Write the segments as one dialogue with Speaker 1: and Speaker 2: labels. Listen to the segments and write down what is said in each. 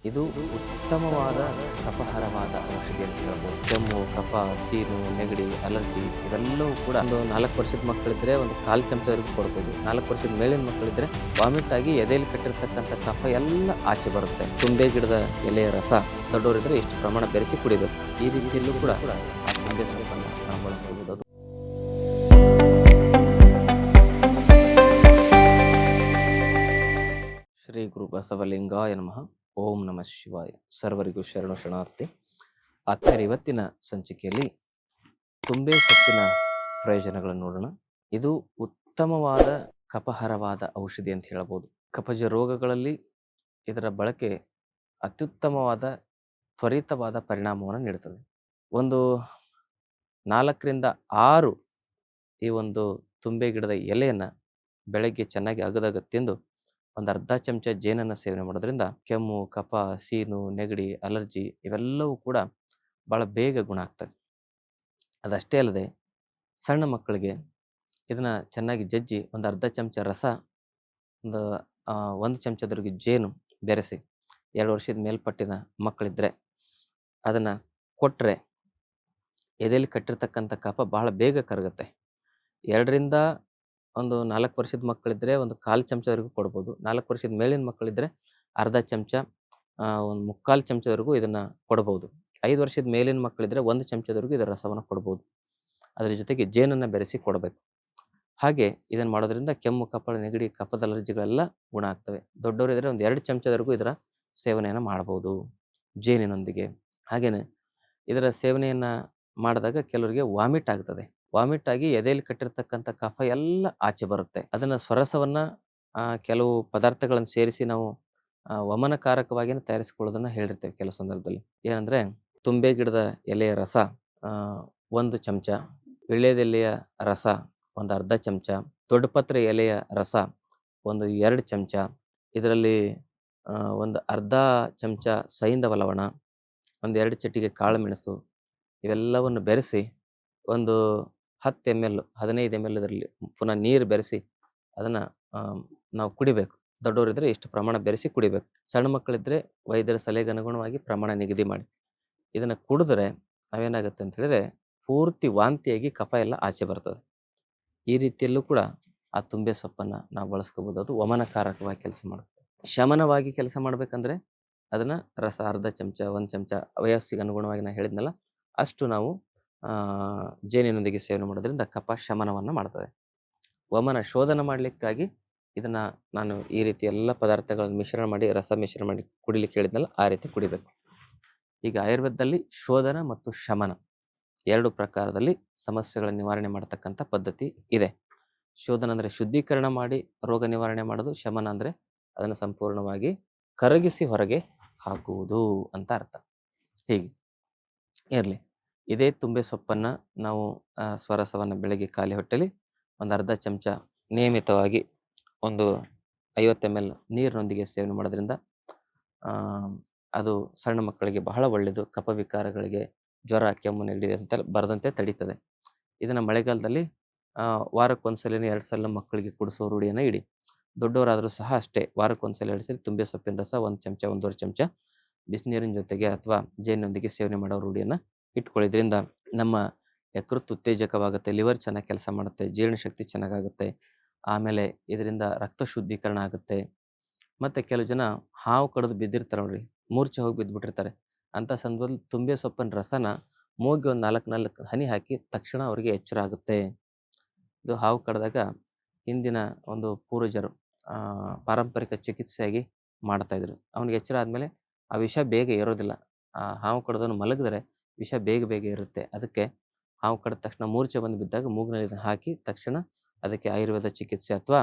Speaker 1: ಇದು ಉತ್ತಮವಾದ ಕಫಹರವಾದ ಔಷಧಿ ಅಂತ ಹೇಳ್ಬೋದು. ಕೆಮ್ಮು, ಕಫ, ಸೀನು, ನೆಗಡಿ, ಅಲರ್ಜಿ ಇವೆಲ್ಲವೂ ಕೂಡ ಒಂದು 4 ವರ್ಷದ ಮಕ್ಕಳಿದ್ರೆ ಒಂದು 1/4 ಚಮಚವರೆಗೂ ಕೊಡ್ಬೋದು. 4 ವರ್ಷದ ಮೇಲಿನ ಮಕ್ಕಳಿದ್ರೆ ವಾಮಿಟ್ ಆಗಿ ಎದೆಯಲ್ಲಿ ಕಟ್ಟಿರ್ತಕ್ಕಂಥ ಕಫ ಎಲ್ಲ ಆಚೆ ಬರುತ್ತೆ. ತುಂಬೆ ಗಿಡದ ಎಲೆಯ ರಸ ದೊಡ್ಡವರಿದ್ರೆ ಇಷ್ಟು ಪ್ರಮಾಣ ಬೆರೆಸಿ ಕುಡಿಬೇಕು. ಈ ರೀತಿಯಲ್ಲೂ ಕೂಡ ಆ ತುಂಬೆ ಸೊಪ್ಪನ್ನು ನಾವು ಬಳಸಬಹುದು. ಅದು ಶ್ರೀ ಗುರು ಬಸವಲಿಂಗಾಯ ನಮಃ. ಓಂ ನಮಃ ಶಿವಾಯ. ಸರ್ವರಿಗೂ ಶರಣು ಶರಣಾರ್ಥಿ. ಆತ್ಮೀಯರೇ, ಇವತ್ತಿನ ಸಂಚಿಕೆಯಲ್ಲಿ ತುಂಬೆ ಸೊಪ್ಪಿನ ಪ್ರಯೋಜನಗಳನ್ನು ನೋಡೋಣ. ಇದು ಉತ್ತಮವಾದ ಕಫಹರವಾದ ಔಷಧಿ ಅಂತ ಹೇಳಬಹುದು. ಕಫಜ ರೋಗಗಳಲ್ಲಿ ಇದರ ಬಳಕೆ ಅತ್ಯುತ್ತಮವಾದ ತ್ವರಿತವಾದ ಪರಿಣಾಮವನ್ನು ನೀಡುತ್ತದೆ. ಒಂದು 4ರಿಂದ 6 ಈ ಒಂದು ತುಂಬೆ ಗಿಡದ ಎಲೆಯನ್ನು ಬೆಳಗ್ಗೆ ಚೆನ್ನಾಗಿ ಅಗದಾಗ ತಿಂದು ಒಂದು ಅರ್ಧ ಚಮಚ ಜೇನನ್ನು ಸೇವನೆ ಮಾಡೋದ್ರಿಂದ ಕೆಮ್ಮು, ಕಫ, ಸೀನು, ನೆಗಡಿ, ಅಲರ್ಜಿ ಇವೆಲ್ಲವೂ ಕೂಡ ಭಾಳ ಬೇಗ ಗುಣ ಆಗ್ತವೆ. ಅದಷ್ಟೇ ಅಲ್ಲದೆ ಸಣ್ಣ ಮಕ್ಕಳಿಗೆ ಇದನ್ನು ಚೆನ್ನಾಗಿ ಜಜ್ಜಿ ಒಂದು ಅರ್ಧ ಚಮಚ ರಸ, ಒಂದು 1 ಚಮಚದವರೆಗೆ ಜೇನು ಬೆರೆಸಿ 2 ವರ್ಷದ ಮೇಲ್ಪಟ್ಟಿನ ಮಕ್ಕಳಿದ್ದರೆ ಅದನ್ನು ಕೊಟ್ಟರೆ ಎದೆಯಲ್ಲಿ ಕಟ್ಟಿರ್ತಕ್ಕಂಥ ಕಫ ಬಹಳ ಬೇಗ ಕರಗುತ್ತೆ. 2ರಿಂದ ಒಂದು 4 ವರ್ಷದ ಮಕ್ಕಳಿದ್ರೆ ಒಂದು 1/4 ಚಮಚವರೆಗೂ ಕೊಡ್ಬೋದು. 4 ವರ್ಷದ ಮೇಲಿನ ಮಕ್ಕಳಿದ್ರೆ ಅರ್ಧ ಚಮಚ, ಒಂದು 3/4 ಚಮಚವರೆಗೂ ಇದನ್ನು ಕೊಡ್ಬೋದು. 5 ವರ್ಷದ ಮೇಲಿನ ಮಕ್ಕಳಿದ್ರೆ 1 ಚಮಚದವರೆಗೂ ಇದರ ರಸವನ್ನು ಕೊಡ್ಬೋದು. ಅದರ ಜೊತೆಗೆ ಜೇನನ್ನು ಬೆರೆಸಿ ಕೊಡಬೇಕು. ಹಾಗೆ ಇದನ್ನು ಮಾಡೋದ್ರಿಂದ ಕೆಮ್ಮು, ಕಫ, ನೆಗಡಿ, ಕಫದ ಅಲರ್ಜಿಗಳೆಲ್ಲ ಗುಣ ಆಗ್ತವೆ. ದೊಡ್ಡವರಿದ್ರೆ ಒಂದು 2 ಚಮಚದವರೆಗೂ ಇದರ ಸೇವನೆಯನ್ನು ಮಾಡ್ಬೋದು ಜೇನಿನೊಂದಿಗೆ. ಹಾಗೆಯೇ ಇದರ ಸೇವನೆಯನ್ನು ಮಾಡಿದಾಗ ಕೆಲವರಿಗೆ ವಾಮಿಟ್ ಆಗ್ತದೆ. ವಾಮಿಟ್ ಆಗಿ ಎದೆಯಲ್ಲಿ ಕಟ್ಟಿರ್ತಕ್ಕಂಥ ಕಫ ಎಲ್ಲ ಆಚೆ ಬರುತ್ತೆ. ಅದನ್ನು ಸ್ವರಸವನ್ನು ಕೆಲವು ಪದಾರ್ಥಗಳನ್ನು ಸೇರಿಸಿ ನಾವು ವಮನಕಾರಕವಾಗಿಯೇ ತಯಾರಿಸಿಕೊಳ್ಳೋದನ್ನು ಹೇಳಿರ್ತೇವೆ ಕೆಲವು ಸಂದರ್ಭದಲ್ಲಿ. ಏನಂದರೆ ತುಂಬೆ ಗಿಡದ ಎಲೆಯ ರಸ 1 ಚಮಚ, ವೀಳ್ಯದೆಲೆಯ ರಸ ಒಂದು ಅರ್ಧ ಚಮಚ, ದೊಡ್ಡಪತ್ರೆ ಎಲೆಯ ರಸ ಒಂದು 2 ಚಮಚ, ಇದರಲ್ಲಿ ಒಂದು ಅರ್ಧ ಚಮಚ ಸೈಂಧವ ಲವಣ, ಒಂದು 2 ಚಿಟಿಕೆ ಕಾಳು ಮೆಣಸು ಇವೆಲ್ಲವನ್ನು ಬೆರೆಸಿ ಒಂದು 10 ml 15 ml ಇದರಲ್ಲಿ ಪುನಃ ನೀರು ಬೆರೆಸಿ ಅದನ್ನು ನಾವು ಕುಡಿಬೇಕು. ದೊಡ್ಡವರಿದ್ದರೆ ಇಷ್ಟು ಪ್ರಮಾಣ ಬೆರೆಸಿ ಕುಡಿಬೇಕು. ಸಣ್ಣ ಮಕ್ಕಳಿದ್ದರೆ ವೈದ್ಯರ ಸಲಹೆಗೆ ಅನುಗುಣವಾಗಿ ಪ್ರಮಾಣ ನಿಗದಿ ಮಾಡಿ ಇದನ್ನು ಕುಡಿದ್ರೆ ನಾವೇನಾಗುತ್ತೆ ಅಂತ ಹೇಳಿದ್ರೆ ಪೂರ್ತಿ ವಾಂತಿಯಾಗಿ ಕಫ ಎಲ್ಲ ಆಚೆ ಬರ್ತದೆ. ಈ ರೀತಿಯಲ್ಲೂ ಕೂಡ ಆ ತುಂಬೆ ಸೊಪ್ಪನ್ನು ನಾವು ಬಳಸ್ಕೋಬೋದು. ಅದು ವಮನಕಾರಕವಾಗಿ ಕೆಲಸ ಮಾಡುತ್ತೆ. ಶಮನವಾಗಿ ಕೆಲಸ ಮಾಡಬೇಕಂದ್ರೆ ಅದನ್ನು ರಸ ಅರ್ಧ ಚಮಚ, 1 ಚಮಚ ವಯಸ್ಸಿಗೆ ಅನುಗುಣವಾಗಿ ನಾನು ಹೇಳಿದ್ನಲ್ಲ ಅಷ್ಟು ನಾವು ಜೇನಿನೊಂದಿಗೆ ಸೇವನೆ ಮಾಡೋದ್ರಿಂದ ಕಫ ಶಮನವನ್ನು ಮಾಡ್ತದೆ. ವಮನ ಶೋಧನ ಮಾಡಲಿಕ್ಕಾಗಿ ಇದನ್ನು ನಾನು ಈ ರೀತಿ ಎಲ್ಲ ಪದಾರ್ಥಗಳನ್ನು ಮಿಶ್ರಣ ಮಾಡಿ ರಸ ಮಿಶ್ರಣ ಮಾಡಿ ಕುಡಿಲಿಕ್ಕೆ ಹೇಳಿದ್ನಲ್ಲ ಆ ರೀತಿ ಕುಡಿಬೇಕು. ಈಗ ಆಯುರ್ವೇದದಲ್ಲಿ ಶೋಧನ ಮತ್ತು ಶಮನ 2 ಪ್ರಕಾರದಲ್ಲಿ ಸಮಸ್ಯೆಗಳ ನಿವಾರಣೆ ಮಾಡತಕ್ಕಂಥ ಪದ್ಧತಿ ಇದೆ. ಶೋಧನ ಅಂದರೆ ಶುದ್ಧೀಕರಣ ಮಾಡಿ ರೋಗ ನಿವಾರಣೆ ಮಾಡೋದು. ಶಮನ ಅಂದರೆ ಅದನ್ನು ಸಂಪೂರ್ಣವಾಗಿ ಕರಗಿಸಿ ಹೊರಗೆ ಹಾಕುವುದು ಅಂತ ಅರ್ಥ. ಹೀಗೆ ಇರಲಿ. ಇದೇ ತುಂಬೆ ಸೊಪ್ಪನ್ನು ನಾವು ಸ್ವರಸವನ್ನು ಬೆಳಗ್ಗೆ ಖಾಲಿ ಹೊಟ್ಟೆಲಿ ಒಂದು ಅರ್ಧ ಚಮಚ ನಿಯಮಿತವಾಗಿ ಒಂದು 50 ml ನೀರಿನೊಂದಿಗೆ ಸೇವನೆ ಮಾಡೋದ್ರಿಂದ ಅದು ಸಣ್ಣ ಮಕ್ಕಳಿಗೆ ಬಹಳ ಒಳ್ಳೆಯದು. ಕಫ ವಿಕಾರಗಳಿಗೆ, ಜ್ವರ, ಕೆಮ್ಮು, ನೆಗಡಿ ಅಂತ ಬರದಂತೆ ತಡೀತದೆ. ಇದನ್ನು ಮಳೆಗಾಲದಲ್ಲಿ ವಾರಕ್ಕೊಂದ್ಸಲ 2 ಸಲ ಮಕ್ಕಳಿಗೆ ಕುಡಿಸೋ ರೂಢಿಯನ್ನು ಇಡಿ. ದೊಡ್ಡವರಾದರೂ ಸಹ ಅಷ್ಟೇ, ವಾರಕ್ಕೊಂದ್ಸಲ 2 ಸಲ ತುಂಬೆ ಸೊಪ್ಪಿನ ರಸ 1 ಚಮಚ 1.5 ಚಮಚ ಬಿಸಿನೀರಿನ ಜೊತೆಗೆ ಅಥವಾ ಜೇನಿನೊಂದಿಗೆ ಸೇವನೆ ಮಾಡೋ ರೂಢಿಯನ್ನು ಇಟ್ಕೊಳ್ಳೋದ್ರಿಂದ ನಮ್ಮ ಯಕೃತ್ತು ಉತ್ತೇಜಕವಾಗುತ್ತೆ, ಲಿವರ್ ಚೆನ್ನಾಗಿ ಕೆಲಸ ಮಾಡುತ್ತೆ, ಜೀರ್ಣಶಕ್ತಿ ಚೆನ್ನಾಗಾಗುತ್ತೆ. ಆಮೇಲೆ ಇದರಿಂದ ರಕ್ತ ಶುದ್ಧೀಕರಣ ಆಗುತ್ತೆ. ಮತ್ತು ಕೆಲವು ಜನ ಹಾವು ಕಡಿದು ಬಿದ್ದಿರ್ತಾರೆ ನೋಡ್ರಿ, ಮೂರ್ಛೆ ಹೋಗಿ ಬಿದ್ದುಬಿಟ್ಟಿರ್ತಾರೆ. ಅಂಥ ಸಂದರ್ಭದಲ್ಲಿ ತುಂಬೆ ಸೊಪ್ಪಿನ ರಸನ ಮೂಗಿಗೆ ಒಂದು 4 ಹನಿ ಹಾಕಿ ತಕ್ಷಣ ಅವರಿಗೆ ಎಚ್ಚರ ಆಗುತ್ತೆ. ಇದು ಹಾವು ಕಡಿದಾಗ ಹಿಂದಿನ ಒಂದು ಪೂರ್ವಜರು ಪಾರಂಪರಿಕ ಚಿಕಿತ್ಸೆಯಾಗಿ ಮಾಡ್ತಾಯಿದ್ರು. ಅವನಿಗೆ ಎಚ್ಚರ ಆದಮೇಲೆ ಆ ವಿಷ ಬೇಗ ಏರೋದಿಲ್ಲ. ಆ ಹಾವು ಕಡಿದವನು ಮಲಗಿದ್ರೆ ವಿಷ ಬೇಗ ಬೇಗ ಇರುತ್ತೆ. ಅದಕ್ಕೆ ಹಾವು ಕಡಿದ ತಕ್ಷಣ ಮೂರ್ಛೆ ಬಂದು ಬಿದ್ದಾಗ ಮೂಗಿನಲ್ಲಿ ಇದನ್ನು ಹಾಕಿ ತಕ್ಷಣ ಅದಕ್ಕೆ ಆಯುರ್ವೇದ ಚಿಕಿತ್ಸೆ ಅಥವಾ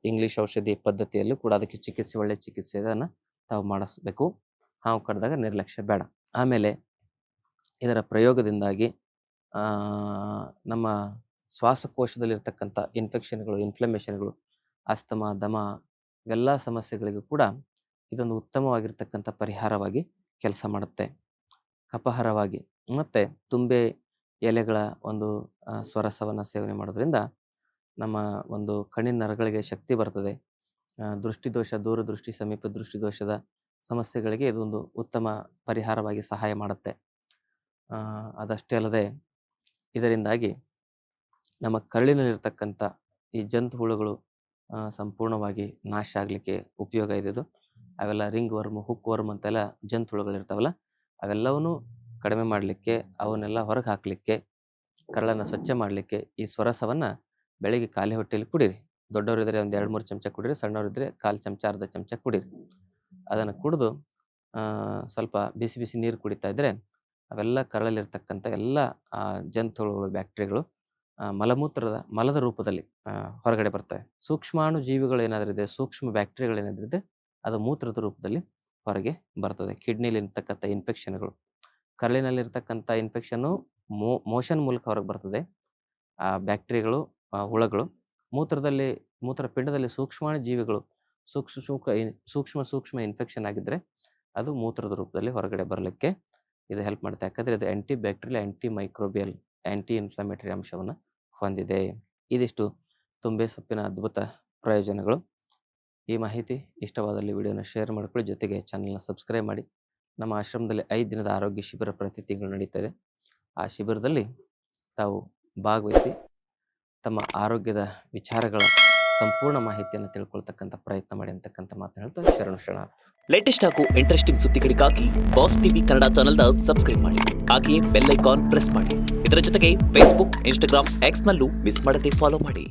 Speaker 1: ಇಂಗ್ಲೀಷ್ ಔಷಧಿ ಪದ್ಧತಿಯಲ್ಲೂ ಕೂಡ ಅದಕ್ಕೆ ಚಿಕಿತ್ಸೆ, ಒಳ್ಳೆಯ ಚಿಕಿತ್ಸೆ ಇದನ್ನು ತಾವು ಮಾಡಿಸ್ಬೇಕು. ಹಾವು ಕಡಿದಾಗ ನಿರ್ಲಕ್ಷ್ಯ ಬೇಡ. ಆಮೇಲೆ ಇದರ ಪ್ರಯೋಗದಿಂದಾಗಿ ನಮ್ಮ ಶ್ವಾಸಕೋಶದಲ್ಲಿರ್ತಕ್ಕಂಥ ಇನ್ಫೆಕ್ಷನ್ಗಳು, ಇನ್ಫ್ಲಮೇಷನ್ಗಳು, ಅಸ್ತಮ, ದಮ ಇವೆಲ್ಲ ಸಮಸ್ಯೆಗಳಿಗೂ ಕೂಡ ಇದೊಂದು ಉತ್ತಮವಾಗಿರ್ತಕ್ಕಂಥ ಪರಿಹಾರವಾಗಿ ಕೆಲಸ ಮಾಡುತ್ತೆ. ಕಫಹರವಾಗಿ ಮತ್ತು ತುಂಬೆ ಎಲೆಗಳ ಒಂದು ಸ್ವರಸವನ್ನು ಸೇವನೆ ಮಾಡೋದ್ರಿಂದ ನಮ್ಮ ಒಂದು ಕಣ್ಣಿನ ನರಗಳಿಗೆ ಶಕ್ತಿ ಬರ್ತದೆ. ದೃಷ್ಟಿದೋಷ, ದೂರದೃಷ್ಟಿ, ಸಮೀಪ ದೃಷ್ಟಿದೋಷದ ಸಮಸ್ಯೆಗಳಿಗೆ ಇದೊಂದು ಉತ್ತಮ ಪರಿಹಾರವಾಗಿ ಸಹಾಯ ಮಾಡುತ್ತೆ. ಅದಷ್ಟೇ ಅಲ್ಲದೆ ಇದರಿಂದಾಗಿ ನಮ್ಮ ಕರುಳಿನಲ್ಲಿರ್ತಕ್ಕಂಥ ಈ ಜಂತು ಹುಳುಗಳು ಸಂಪೂರ್ಣವಾಗಿ ನಾಶ ಆಗಲಿಕ್ಕೆ ಉಪಯೋಗ ಇದೆ ಇದು. ಅವೆಲ್ಲ ರಿಂಗ್ ವರ್ಮ್, ಹುಕ್ ವರ್ಮ್ ಅಂತೆಲ್ಲ ಜಂತು ಹುಳುಗಳಿರ್ತಾವಲ್ಲ, ಅವೆಲ್ಲವನ್ನೂ ಕಡಿಮೆ ಮಾಡಲಿಕ್ಕೆ, ಅವನ್ನೆಲ್ಲ ಹೊರಗೆ ಹಾಕಲಿಕ್ಕೆ, ಕರಳನ್ನು ಸ್ವಚ್ಛ ಮಾಡಲಿಕ್ಕೆ ಈ ಸ್ವರಸವನ್ನು ಬೆಳಿಗ್ಗೆ ಖಾಲಿ ಹೊಟ್ಟೆಯಲ್ಲಿ ಕುಡೀರಿ. ದೊಡ್ಡವರಿದ್ದರೆ ಒಂದು 2-3 ಚಮಚ ಕುಡೀರಿ, ಸಣ್ಣವರಿದ್ದರೆ 1/4 ಚಮಚ, ಅರ್ಧ ಚಮಚ ಕುಡೀರಿ. ಅದನ್ನು ಕುಡಿದು ಸ್ವಲ್ಪ ಬಿಸಿ ಬಿಸಿ ನೀರು ಕುಡಿತಾ ಇದ್ದರೆ ಅವೆಲ್ಲ ಕರಳಲ್ಲಿರ್ತಕ್ಕಂಥ ಎಲ್ಲ ಜಂತುಹುಳುಗಳು, ಬ್ಯಾಕ್ಟೀರಿಯಾಗಳು ಮಲದ ರೂಪದಲ್ಲಿ ಹೊರಗಡೆ ಬರ್ತವೆ. ಸೂಕ್ಷ್ಮಾಣು ಜೀವಿಗಳು ಏನಾದರೂ ಇದೆ, ಸೂಕ್ಷ್ಮ ಬ್ಯಾಕ್ಟೀರಿಯಾಗಳು ಏನಾದರೂ ಇದೆ, ಅದು ಮೂತ್ರದ ರೂಪದಲ್ಲಿ ಹೊರಗೆ ಬರ್ತದೆ. ಕಿಡ್ನಿಲಿರ್ತಕ್ಕಂಥ ಇನ್ಫೆಕ್ಷನ್ಗಳು, ಕರಳಿನಲ್ಲಿರ್ತಕ್ಕಂಥ ಇನ್ಫೆಕ್ಷನ್ನು ಮೋಷನ್ ಮೂಲಕ ಹೊರಗೆ ಬರ್ತದೆ. ಆ ಬ್ಯಾಕ್ಟೀರಿಯಾಗಳು, ಹುಳಗಳು ಮೂತ್ರಪಿಂಡದಲ್ಲಿ ಸೂಕ್ಷ್ಮಾಣು ಜೀವಿಗಳು ಸೂಕ್ಷ್ಮ ಇನ್ಫೆಕ್ಷನ್ ಆಗಿದ್ದರೆ ಅದು ಮೂತ್ರದ ರೂಪದಲ್ಲಿ ಹೊರಗಡೆ ಬರಲಿಕ್ಕೆ ಇದು ಹೆಲ್ಪ್ ಮಾಡುತ್ತೆ. ಯಾಕಂದರೆ ಇದು ಆ್ಯಂಟಿ ಬ್ಯಾಕ್ಟೀರಿಯಲ್, ಆ್ಯಂಟಿ ಮೈಕ್ರೋಬಿಯಲ್, ಆ್ಯಂಟಿ ಇನ್ಫ್ಲಮೇಟರಿ ಅಂಶವನ್ನು ಹೊಂದಿದೆ. ಇದಿಷ್ಟು ತುಂಬೆ ಸೊಪ್ಪಿನ ಅದ್ಭುತ ಪ್ರಯೋಜನಗಳು. ಈ ಮಾಹಿತಿ ಇಷ್ಟವಾದಲ್ಲಿ ವಿಡಿಯೋನ ಶೇರ್ ಮಾಡ್ಕೊಳ್ಳಿ, ಜೊತೆಗೆ ಚಾನಲ್ನ ಸಬ್ಸ್ಕ್ರೈಬ್ ಮಾಡಿ. ನಮ್ಮ ಆಶ್ರಮದಲ್ಲಿ 5 ದಿನದ ಆರೋಗ್ಯ ಶಿಬಿರ ಪ್ರತಿ ತಿಂಗಳು ನಡೀತಾ ಇದೆ. ಆ ಶಿಬಿರದಲ್ಲಿ ತಾವು ಭಾಗವಹಿಸಿ ತಮ್ಮ ಆರೋಗ್ಯದ ವಿಚಾರಗಳ ಸಂಪೂರ್ಣ ಮಾಹಿತಿಯನ್ನು ತಿಳ್ಕೊಳ್ತಕ್ಕಂಥ ಪ್ರಯತ್ನ ಮಾಡಿ ಅಂತಕ್ಕಂಥ ಮಾತನ್ನು ಹೇಳ್ತಾ ಶರಣಾರ್ಥಿ.
Speaker 2: ಲೇಟೆಸ್ಟ್ ಹಾಗೂ ಇಂಟ್ರೆಸ್ಟಿಂಗ್ ಸುದ್ದಿಗಳಿಗಾಗಿ ಬಾಸ್ ಟಿವಿ ಕನ್ನಡ ಚಾನೆಲ್ನ ಸಬ್ಸ್ಕ್ರೈಬ್ ಮಾಡಿ. ಹಾಗೆಯೇ ಬೆಲ್ ಐಕಾನ್ ಪ್ರೆಸ್ ಮಾಡಿ. ಇದರ ಜೊತೆಗೆ ಫೇಸ್ಬುಕ್, ಇನ್ಸ್ಟಾಗ್ರಾಮ್, ಎಕ್ಸ್ನಲ್ಲೂ ಮಿಸ್ ಮಾಡದೆ ಫಾಲೋ ಮಾಡಿ.